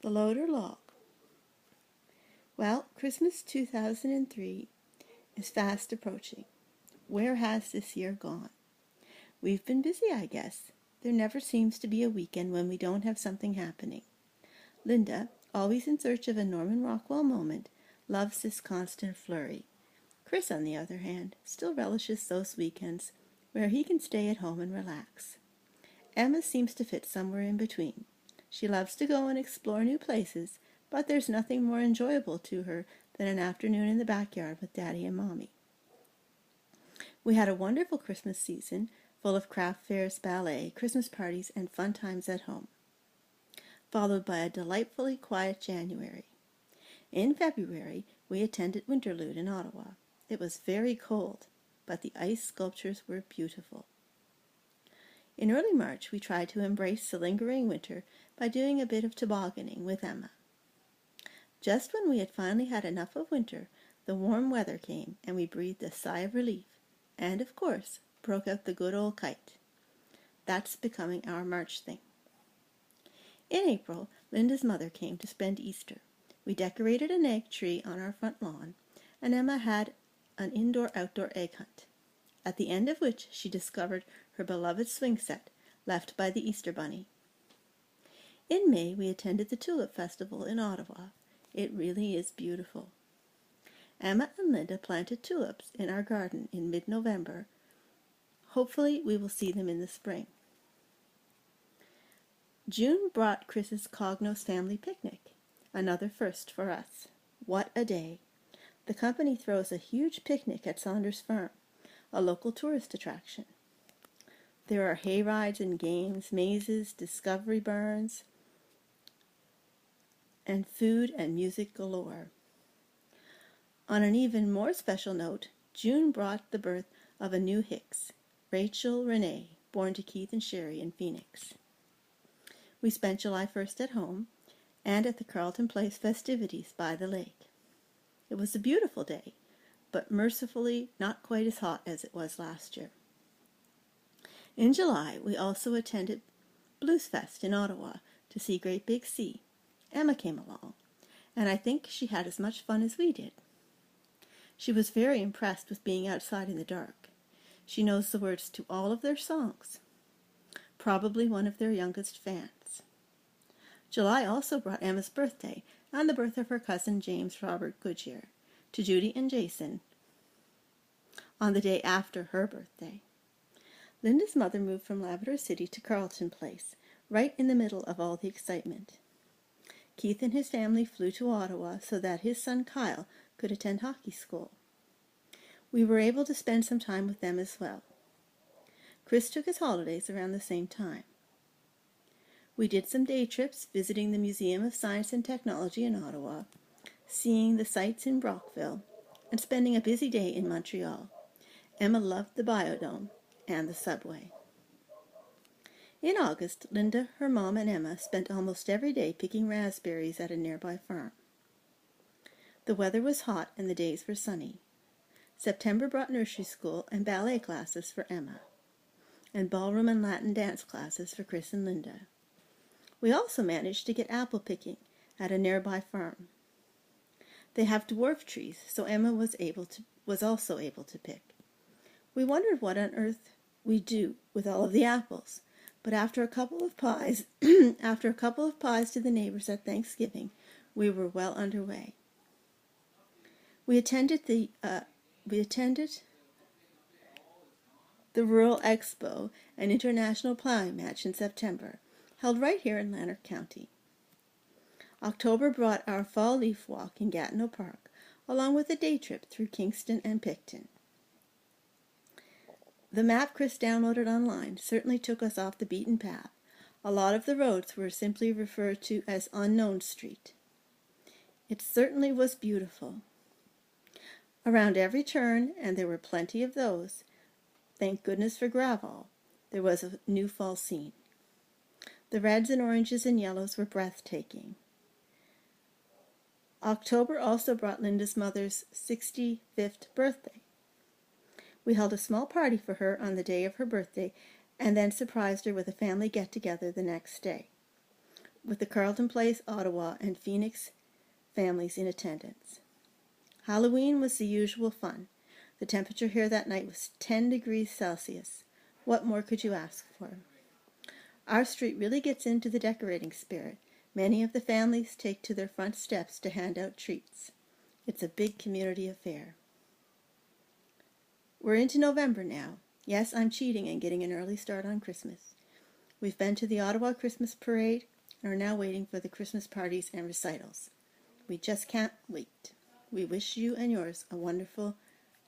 The Loder log. Well, Christmas 2003 is fast approaching. Where has this year gone? We've been busy, I guess. There never seems to be a weekend when we don't have something happening. Linda, always in search of a Norman Rockwell moment, loves this constant flurry. Chris, on the other hand, still relishes those weekends where he can stay at home and relax. Emma seems to fit somewhere in between. She loves to go and explore new places, but there's nothing more enjoyable to her than an afternoon in the backyard with Daddy and Mommy. We had a wonderful Christmas season, full of craft fairs, ballet, Christmas parties, and fun times at home, followed by a delightfully quiet January. In February, we attended Winterlude in Ottawa. It was very cold, but the ice sculptures were beautiful. In early March, we tried to embrace the lingering winter by doing a bit of tobogganing with Emma. Just when we had finally had enough of winter, the warm weather came and we breathed a sigh of relief and, of course, broke out the good old kite. That's becoming our March thing. In April, Linda's mother came to spend Easter. We decorated an egg tree on our front lawn, and Emma had an indoor-outdoor egg hunt, at the end of which she discovered her beloved swing set left by the Easter Bunny. In May, we attended the Tulip Festival in Ottawa. It really is beautiful. Emma and Linda planted tulips in our garden in mid-November. Hopefully, we will see them in the spring. June brought Chris's Cognos family picnic, another first for us. What a day! The company throws a huge picnic at Saunders Farm, a local tourist attraction. There are hay rides and games, mazes, discovery barns, and food and music galore. On an even more special note, June brought the birth of a new Hicks, Rachel Renee, born to Keith and Sherry in Phoenix. We spent July 1st at home and at the Carleton Place festivities by the lake. It was a beautiful day, but mercifully not quite as hot as it was last year. In July, we also attended Blues Fest in Ottawa to see Great Big Sea. Emma came along, and I think she had as much fun as we did. She was very impressed with being outside in the dark. She knows the words to all of their songs, probably one of their youngest fans. July also brought Emma's birthday and the birth of her cousin James Robert Goodyear to Judy and Jason on the day after her birthday. Linda's mother moved from Labrador City to Carleton Place, right in the middle of all the excitement. Keith and his family flew to Ottawa so that his son Kyle could attend hockey school. We were able to spend some time with them as well. Chris took his holidays around the same time. We did some day trips visiting the Museum of Science and Technology in Ottawa, seeing the sights in Brockville, and spending a busy day in Montreal. Emma loved the Biodome and the subway. In August, Linda, her mom, and Emma spent almost every day picking raspberries at a nearby farm. The weather was hot and the days were sunny. September brought nursery school and ballet classes for Emma, and ballroom and Latin dance classes for Chris and Linda. We also managed to get apple picking at a nearby farm. They have dwarf trees, so Emma was also able to pick. We wondered what on earth we'd do with all of the apples, but after a couple of pies to the neighbors at Thanksgiving, we were well underway. We attended the Rural Expo, an international plowing match in September, held right here in Lanark County. October brought our fall leaf walk in Gatineau Park, along with a day trip through Kingston and Picton. The map Chris downloaded online certainly took us off the beaten path. A lot of the roads were simply referred to as Unknown Street. It certainly was beautiful. Around every turn, and there were plenty of those, thank goodness for gravel, there was a new fall scene. The reds and oranges and yellows were breathtaking. October also brought Linda's mother's 65th birthday. We held a small party for her on the day of her birthday and then surprised her with a family get-together the next day. with the Carleton Place, Ottawa, and Phoenix families in attendance. Halloween was the usual fun. The temperature here that night was 10 degrees Celsius. What more could you ask for? Our street really gets into the decorating spirit. Many of the families take to their front steps to hand out treats. It's a big community affair. We're into November now. Yes, I'm cheating and getting an early start on Christmas. We've been to the Ottawa Christmas Parade and are now waiting for the Christmas parties and recitals. We just can't wait. We wish you and yours a wonderful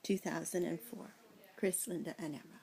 2004. Chris, Linda, and Emma.